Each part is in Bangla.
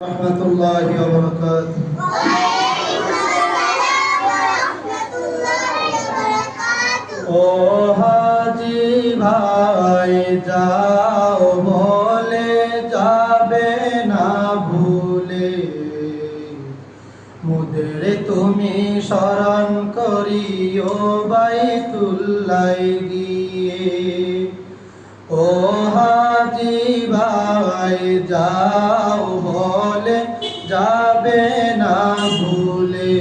রহমতুল্লাহি ওয়া বারাকাতুহু। ও হাজি ভাই যাও বলে যাবে না ভুলে, মোদের তুমি স্মরণ করিও বাইতুল্লাহ গিয়ে। ও হাজি ভাই যাও বলে যাবে না ভুলে,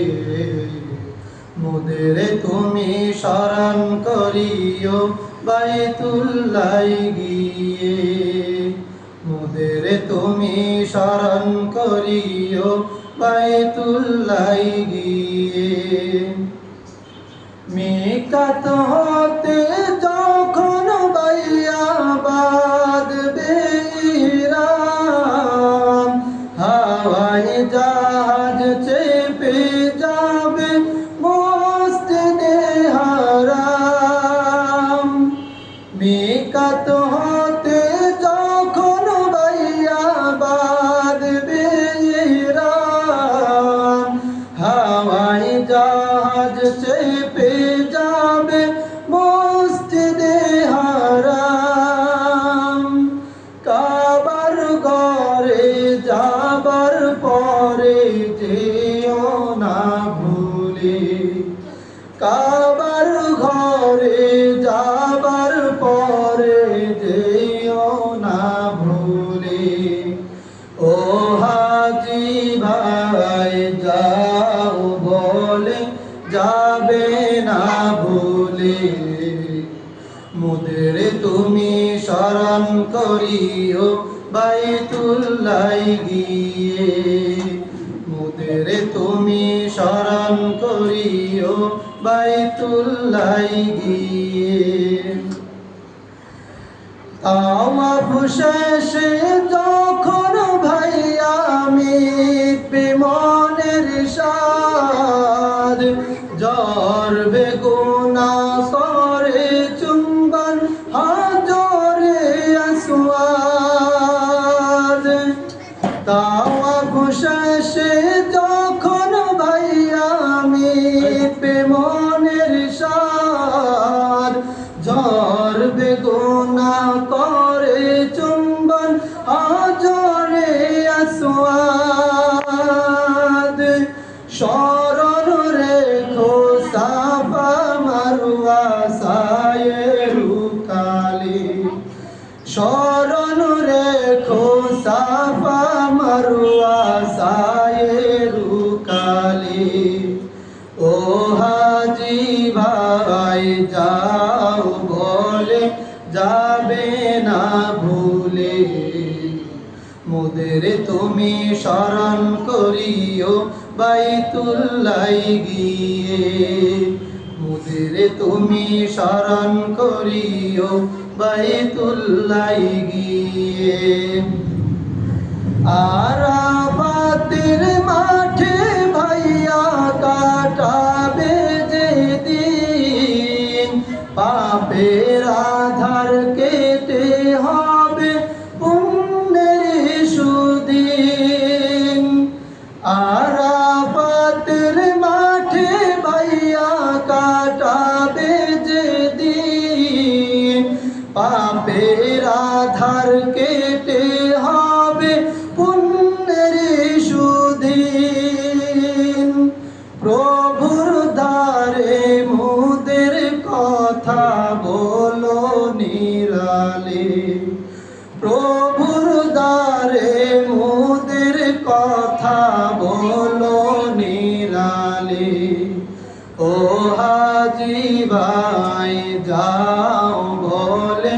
মোদের তুমি স্মরণ করিও বাইতুল্লাহ গিয়ে। মোদের তুমি স্মরণ করিও বাইতুল্লাহ গিয়ে। মিকাত হতে যখন বাইয়া বাঁধবে ইরাম, হাওয়ায় জাহাজ চেপে যাবে মসজিদে হারাম। মিকাত হতে যখন বাইয়া বাঁধবে ইরাম, হাওয়ায় জাহাজ চেপে যাবে মসজিদে হারাম। কাবার ঘরে যাবার পরে যেও না ভুলে, কাবার ঘরে যাবার পরে যেও না ভুলে। ও হাজি ভাই যাও বলে যাবে না ভুলে, মোদের তুমি স্মরণ করিও বাইতুল্লাহ গিয়ে। মোদের তুমি স্মরণ করিও বাইতুল্লাহ গিয়ে। তাওয়াফ শেষে যখন ভাইয়া মিটবে মনের সাধ, জ্বর বেগুনা করে চুম্বন হাজরে আসওয়াদ। তাওয়াফ শেষে যখন ভাইয়া মিটবে মনের সাধ, জ্বর বেগুনা করে চুম্বন হাজরে আসওয়াদ। স্মরণ রেখো সাফা মারওয়া সায়ে রুকালি, স্মরণ রেখো সাফা মারওয়া সায়ে রুকালি। ও হাজি ভাই যাও বলে যাবে না ভুলে, মোদের তুমি স্মরণ করিও বাইতুল্লাহ গিয়ে। মোদের তুমি স্মরণ করিও বাইতুল্লাহ গিয়ে। আরাফাতের মাঠে ভাইয়া কাটাবে যেদিন, পাপের আধার কেটে হবে পুণ্যের সুদিন। আরাফাতের মাঠে ভাইয়া কাটাবে যেদিন, পাপের আধার কেটে হবে পুণ্যের সুদিন। প্রভুর দ্বারে মোদের কথা বলো নিরালে, প্রভুর দ্বারে মোদের কথা বলো নিরালে। ও হাজি ভাই যাও বলে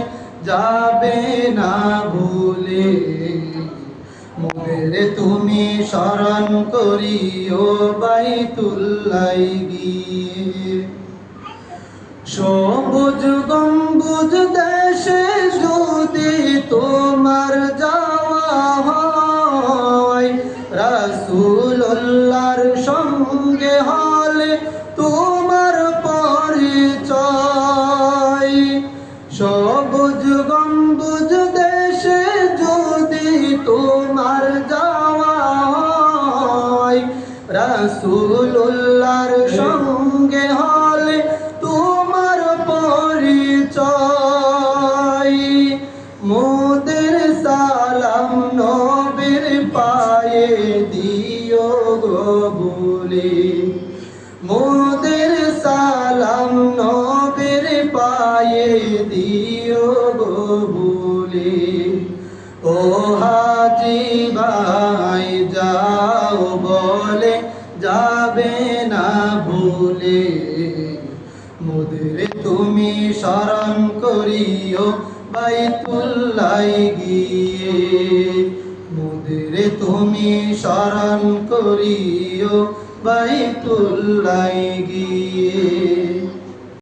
যাবে না ভুলে, মোদের তুমি স্মরণ করিও বাইতুল্লাহ গিয়ে। সবুজ গম্বুজ দেশে যদি তোমার যাওয়া হয়, রাসূলুল্লাহর সঙ্গে হলে তোমার পরিচয়। সবুজ গম্বুজ দেশে যদি তোমার যাওয়া রাসূলুল্লাহর সঙ্গে হলে তোমার পরিচয় মোদের সালাম নবীর পায়ে দিও গো বলে মোদের সালাম নবীর পায়ে দিও গো বলে ও হাজি ভাই যাও বলে যাবে না ভুলে মোদের তুমি স্মরণ করিও বাইতুল্লাহ গিয়ে মোদের তুমি স্মরণ করিও বাইতুল্লাহ গিয়ে